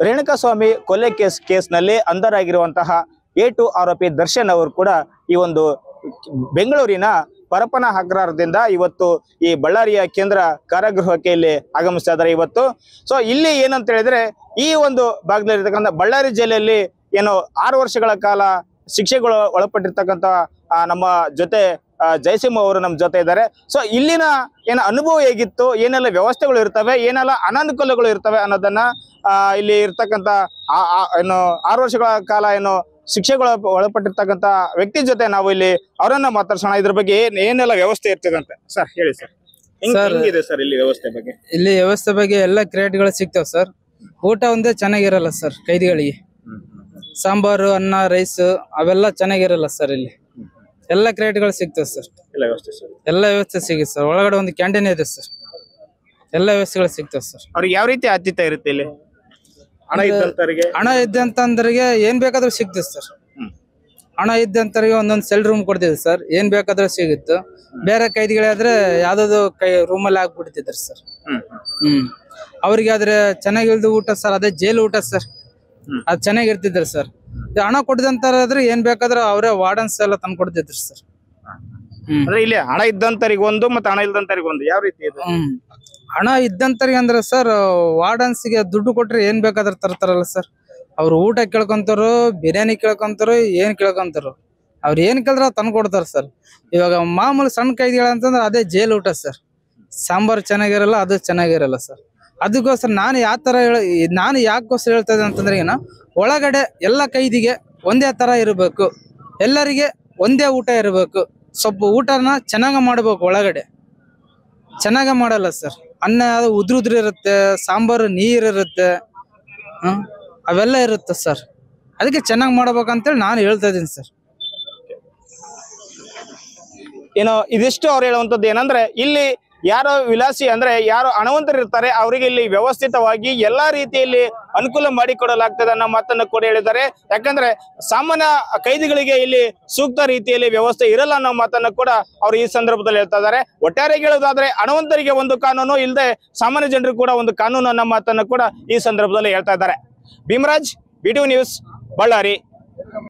ರೇಣುಕಾಸ್ವಾಮಿ ಕೊಲೆ ಕೇಸ್ನಲ್ಲಿ ಅಂಧರಾಗಿರುವಂತಹ A2 ಆರೋಪಿ ದರ್ಶನ್ ಅವರು ಕೂಡ ಈ ಒಂದು ಬೆಂಗಳೂರಿನ ಪರಪ್ಪನ ಅಗ್ರಹಾರದಿಂದ ಇವತ್ತು ಈ ಬಳ್ಳಾರಿಯ ಕೇಂದ್ರ ಕಾರಾಗೃಹಕ್ಕೆ ಇಲ್ಲಿ ಆಗಮಿಸ್ತಾ ಇದ್ದಾರೆ ಇವತ್ತು. ಸೊ ಇಲ್ಲಿ ಏನಂತ ಹೇಳಿದ್ರೆ ಈ ಒಂದು ಭಾಗದಲ್ಲಿರ್ತಕ್ಕಂಥ ಬಳ್ಳಾರಿ ಜಿಲ್ಲೆಯಲ್ಲಿ ಏನು 6 ವರ್ಷಗಳ ಕಾಲ ಶಿಕ್ಷೆಗಳು ಒಳಪಟ್ಟಿರ್ತಕ್ಕಂಥ ನಮ್ಮ ಜೊತೆ ಜಯಸಿಂಹ ಅವರು ನಮ್ಮ ಜೊತೆ ಇದ್ದಾರೆ. ಸೊ ಇಲ್ಲಿನ ಏನು ಅನುಭವ ಹೇಗಿತ್ತು, ಏನೆಲ್ಲ ವ್ಯವಸ್ಥೆಗಳು ಇರ್ತವೆ, ಏನೆಲ್ಲ ಅನಾನುಕೂಲಗಳು ಇರ್ತವೆ ಅನ್ನೋದನ್ನ ಇಲ್ಲಿ ಇರ್ತಕ್ಕಂಥ ಏನು 6 ವರ್ಷಗಳ ಕಾಲ ಏನು ಶಿಕ್ಷೆಗಳು ಒಳಪಟ್ಟಿರ್ತಕ್ಕಂಥ ವ್ಯಕ್ತಿ ಜೊತೆ ನಾವು ಇಲ್ಲಿ ಅವರನ್ನ ಮಾತಾಡ್ಸೋಣ. ಇದ್ರ ಬಗ್ಗೆ ಏನೆಲ್ಲ ವ್ಯವಸ್ಥೆ ಇರ್ತದಂತೆ ಸರ್ ಹೇಳಿ ಸರ್. ಹೆಂಗಿದೆ ಸರ್ ಇಲ್ಲಿ ವ್ಯವಸ್ಥೆ ಬಗ್ಗೆ? ಇಲ್ಲಿ ವ್ಯವಸ್ಥೆ ಬಗ್ಗೆ ಎಲ್ಲ ಕ್ರೇಟ್ಗಳು ಸಿಗ್ತಾವ ಸರ್. ಊಟ ಒಂದೇ ಚೆನ್ನಾಗಿರಲ್ಲ ಸರ್ ಕೈದಿಗಳಿಗೆ. ಸಾಂಬಾರು, ಅನ್ನ, ರೈಸ್ ಅವೆಲ್ಲ ಚೆನ್ನಾಗಿರಲ್ಲ ಸರ್. ಇಲ್ಲಿ ಎಲ್ಲ ಕ್ರೇಟ್ಗಳು ಸಿಗ್ತಾವ ಸರ್. ಎಲ್ಲ ವ್ಯವಸ್ಥೆ ಸಿಗುತ್ತೆ ಸರ್. ಒಳಗಡೆ ಒಂದು ಕ್ಯಾಂಟೀನ್ ಇದೆ ಸರ್. ಎಲ್ಲ ವ್ಯವಸ್ಥೆಗಳು ಸಿಗ್ತಾವ ಸರ್. ಅವ್ರಿಗೆ ಯಾವ ರೀತಿ ಆದ್ಯತೆ ಇರುತ್ತೆ ಇಲ್ಲಿ? ಹಣ ಇದ್ದಂತಂದ್ರಿಗೆ ಏನ್ ಬೇಕಾದ್ರೂ ಸಿಗ್ತದೆ ಸರ್. ಹಣ ಇದ್ದಂತರಿಗೆ ಒಂದೊಂದು ಸೆಲ್ ರೂಮ್ ಕೊಡ್ತಿದ್ರು ಸರ್. ಏನ್ ಬೇಕಾದ್ರೂ ಸಿಗುತ್ತೆ. ಬೇರೆ ಕೈದಿಗಳಾದ್ರೆ ಯಾವ್ದಾದ್ರು ರೂಮಲ್ಲಿ ಹಾಕ್ಬಿಡ್ತಿದ್ರು ಸರ್. ಅವ್ರಿಗೆ ಆದ್ರೆ ಚೆನ್ನಾಗಿಲ್ದು ಊಟ ಸರ್. ಅದೇ ಜೈಲು ಊಟ ಸರ್. ಅದ್ ಚೆನ್ನಾಗಿರ್ತಿದ್ರು ಸರ್. ಹಣ ಕೊಟ್ಟಿದಂತಾದ್ರೆ ಏನ್ ಬೇಕಾದ್ರೂ ಅವರೇ ವಾರ್ಡನ್ಸ್ ಎಲ್ಲ ತಂದು ಕೊಡ್ತಿದ್ರು ಸರ್. ಇಲ್ಲಿ ಹಣ ಇದ್ದಂತರಿಗೆ ಒಂದು ಮತ್ತೆ ಹಣ ಇಲ್ದಂತರಿಗೆ ಒಂದು ಯಾವ ರೀತಿ ಇದೆ? ಹಣ ಇದ್ದಂತರಿಗೆ ಅಂದ್ರೆ ಸರ್ ವಾರ್ಡನ್ಸ್ಗೆ ದುಡ್ಡು ಕೊಟ್ರೆ ಏನ್ ಬೇಕಾದ್ರೂ ತರ್ತಾರಲ್ಲ ಸರ್. ಅವ್ರು ಊಟ ಕೇಳ್ಕೊಂತಾರೋ, ಬಿರಿಯಾನಿ ಕೇಳ್ಕೊಂತಾರೋ, ಏನ್ ಕೇಳ್ಕೊಂತಾರೋ, ಅವ್ರು ಏನ್ ಕೇಳಿದ್ರೆ ತಂದು ಕೊಡ್ತಾರ ಸರ್. ಇವಾಗ ಮಾಮೂಲಿ ಸಣ್ಣ ಕೈದಿಗಳಂತಂದ್ರೆ ಅದೇ ಜೈಲು ಊಟ ಸರ್. ಸಾಂಬಾರು ಚೆನ್ನಾಗಿರಲ್ಲ, ಅದು ಚೆನ್ನಾಗಿರಲ್ಲ ಸರ್. ಅದಕ್ಕೋಸ್ಕರ ನಾನು ಯಾವ ತರ ನಾನು ಯಾಕೋಸ್ಕರ ಹೇಳ್ತಾ ಇದ್ದೆ ಅಂತಂದ್ರೆ ಏನ, ಒಳಗಡೆ ಎಲ್ಲ ಕೈದಿಗೆ ಒಂದೇ ತರ ಇರಬೇಕು, ಎಲ್ಲರಿಗೆ ಒಂದೇ ಊಟ ಇರಬೇಕು. ಸ್ವಲ್ಪ ಊಟನ ಚೆನ್ನಾಗ ಮಾಡ್ಬೇಕು. ಒಳಗಡೆ ಚೆನ್ನಾಗ ಮಾಡಲ್ಲ ಸರ್. ಅನ್ನ ಉದ್ರುದ್ರ ಇರುತ್ತೆ, ಸಾಂಬಾರು ನೀರಿರುತ್ತೆ, ಅವೆಲ್ಲ ಇರುತ್ತೆ ಸರ್. ಅದಕ್ಕೆ ಚೆನ್ನಾಗಿ ಮಾಡ್ಬೇಕಂತೇಳಿ ನಾನು ಹೇಳ್ತಾ ಇದ್ದೀನಿ ಸರ್. ಏನೋ ಇದಿಷ್ಟು ಅವ್ರು ಹೇಳುವಂಥದ್ದು ಏನಂದ್ರೆ ಇಲ್ಲಿ ಯಾರೋ ವಿಲಾಸಿ ಅಂದ್ರೆ ಯಾರು ಹಣವಂತರು ಇರ್ತಾರೆ ಅವರಿಗೆ ಇಲ್ಲಿ ವ್ಯವಸ್ಥಿತವಾಗಿ ಎಲ್ಲಾ ರೀತಿಯಲ್ಲಿ ಅನುಕೂಲ ಮಾಡಿಕೊಡಲಾಗ್ತದೆ ಅನ್ನೋ ಮಾತನ್ನು ಕೂಡ ಹೇಳಿದ್ದಾರೆ. ಯಾಕಂದ್ರೆ ಸಾಮಾನ್ಯ ಕೈದಿಗಳಿಗೆ ಇಲ್ಲಿ ಸೂಕ್ತ ರೀತಿಯಲ್ಲಿ ವ್ಯವಸ್ಥೆ ಇರಲ್ಲ ಅನ್ನೋ ಮಾತನ್ನು ಕೂಡ ಅವರು ಈ ಸಂದರ್ಭದಲ್ಲಿ ಹೇಳ್ತಾ ಇದ್ದಾರೆ. ಒಟ್ಟಾರೆ ಹೇಳೋದಾದ್ರೆ ಹಣವಂತರಿಗೆ ಒಂದು ಕಾನೂನು ಇಲ್ಲದೆ ಸಾಮಾನ್ಯ ಜನರಿಗೆ ಕೂಡ ಒಂದು ಕಾನೂನು ಅನ್ನೋ ಮಾತನ್ನು ಕೂಡ ಈ ಸಂದರ್ಭದಲ್ಲಿ ಹೇಳ್ತಾ ಇದ್ದಾರೆ. Bhimraj, BTV news, Ballari.